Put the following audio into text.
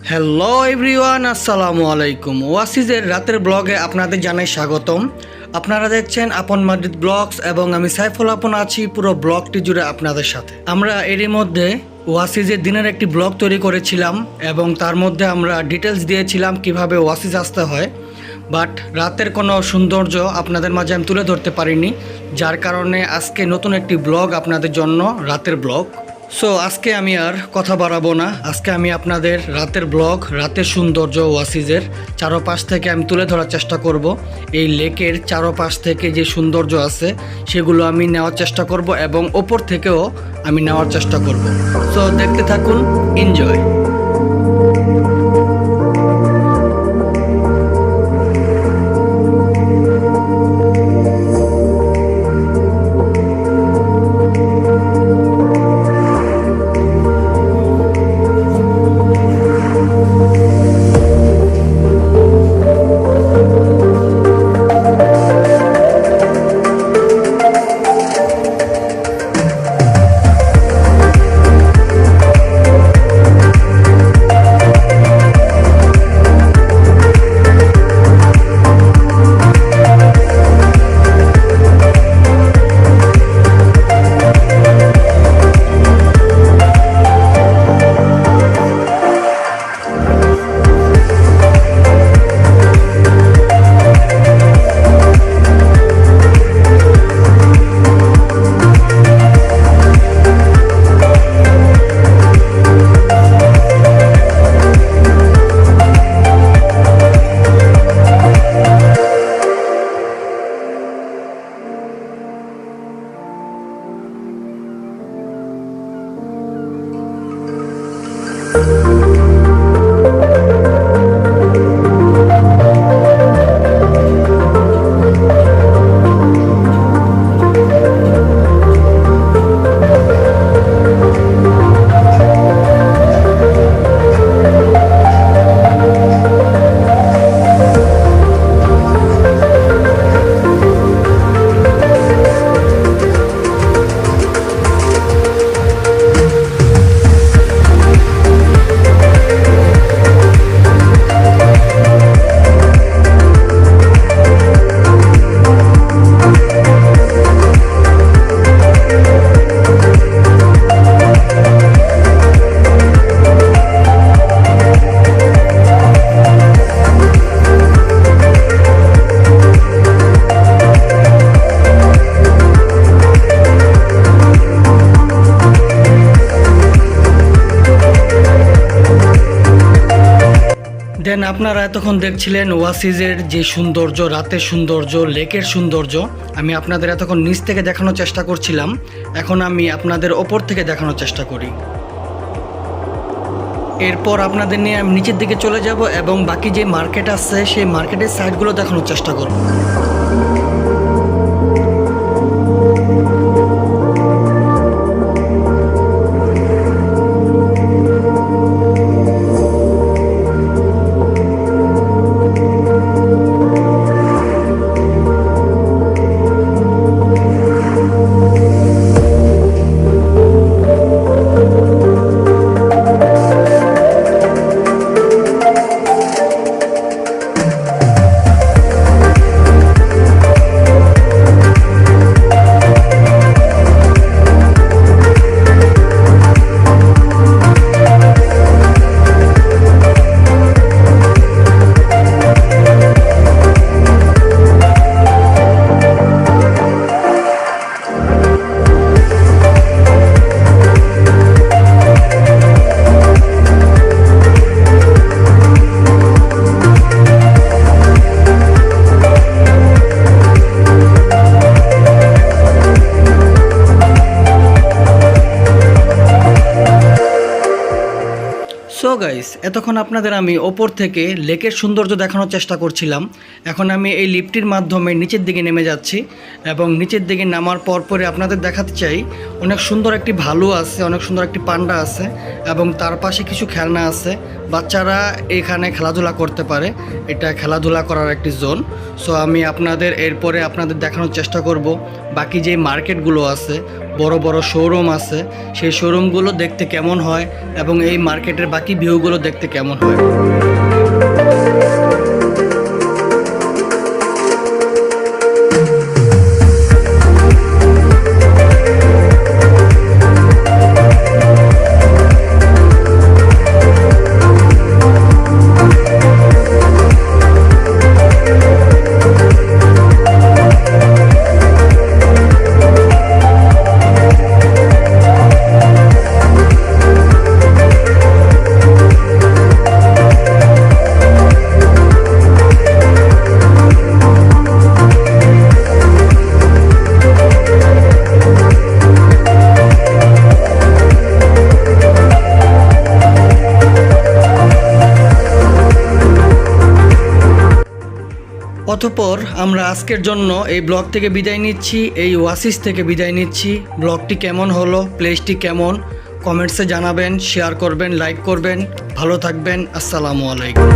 Hello everyone, আসসালামু আলাইকুম। ওয়াসিজের রাতের ব্লগে আপনাদের জানাই স্বাগতম। আপনারা দেখছেন আপন মাদ্রিদ ব্লগস এবং আমি সাইফুল আপন আছি পুরো ব্লগটি জুড়ে আপনাদের সাথে। আমরা এরই মধ্যে ওয়াসিজের দিনের একটি ব্লগ তৈরি করেছিলাম এবং তার মধ্যে আমরা ডিটেলস দিয়েছিলাম কিভাবে ওয়াসিজ আসতে হয়, বাট রাতের কোনো সৌন্দর্য আপনাদের মাঝে আমি তুলে ধরতে পারিনি, যার কারণে আজকে নতুন একটি ব্লগ আপনাদের জন্য, রাতের ব্লগ। সো আজকে আমি আর কথা বাড়াবো না, আজকে আমি আপনাদের রাতের ব্লগ, রাতের সৌন্দর্য ওয়াসিজের চারপাশ থেকে আমি তুলে ধরার চেষ্টা করব। এই লেকের চারপাশ থেকে যে সৌন্দর্য আছে সেগুলো আমি নেওয়ার চেষ্টা করব এবং ওপর থেকেও আমি নেওয়ার চেষ্টা করব। সো দেখতে থাকুন, এনজয়। দেন আপনারা এতক্ষণ দেখছিলেন ওয়াসিজের যে সৌন্দর্য, রাতের সৌন্দর্য, লেকের সৌন্দর্য। আমি আপনাদের এতক্ষণ নিচ থেকে দেখানোর চেষ্টা করছিলাম, এখন আমি আপনাদের ওপর থেকে দেখানোর চেষ্টা করি। এরপর আপনাদের নিয়ে আমি নিচের দিকে চলে যাব এবং বাকি যে মার্কেট আছে সেই মার্কেটের সাইডগুলো দেখানোর চেষ্টা করব। সো গাইস, এতক্ষণ আপনাদের আমি ওপর থেকে লেকের সৌন্দর্য দেখানোর চেষ্টা করছিলাম। এখন আমি এই লিফটটির মাধ্যমে নিচের দিকে নেমে যাচ্ছি এবং নিচের দিকে নামার পরে আপনাদের দেখাতে চাই অনেক সুন্দর একটি ভালু আছে, অনেক সুন্দর একটি পান্ডা আছে এবং তার পাশে কিছু খেলনা আছে। বাচ্চারা এখানে খেলাধুলা করতে পারে, এটা খেলাধুলা করার একটি জোন। সো আমি আপনাদের এরপরে আপনাদের দেখানোর চেষ্টা করব বাকি যে মার্কেটগুলো আছে বড় বড় শোরুম আছে, সেই শোরুমগুলো দেখতে কেমন হয় এবং এই মার্কেটের বাকি ভিউগুলো দেখতে কেমন হয়। অতঃপর আমরা আজকের জন্য এই ব্লগ থেকে বিদায় নিচ্ছি, এই ওয়াসিস থেকে বিদায় নিচ্ছি। ব্লগটি কেমন হলো, প্লেসটি কেমন, কমেন্টসে জানাবেন, শেয়ার করবেন, লাইক করবেন। ভালো থাকবেন। আসসালামু আলাইকুম।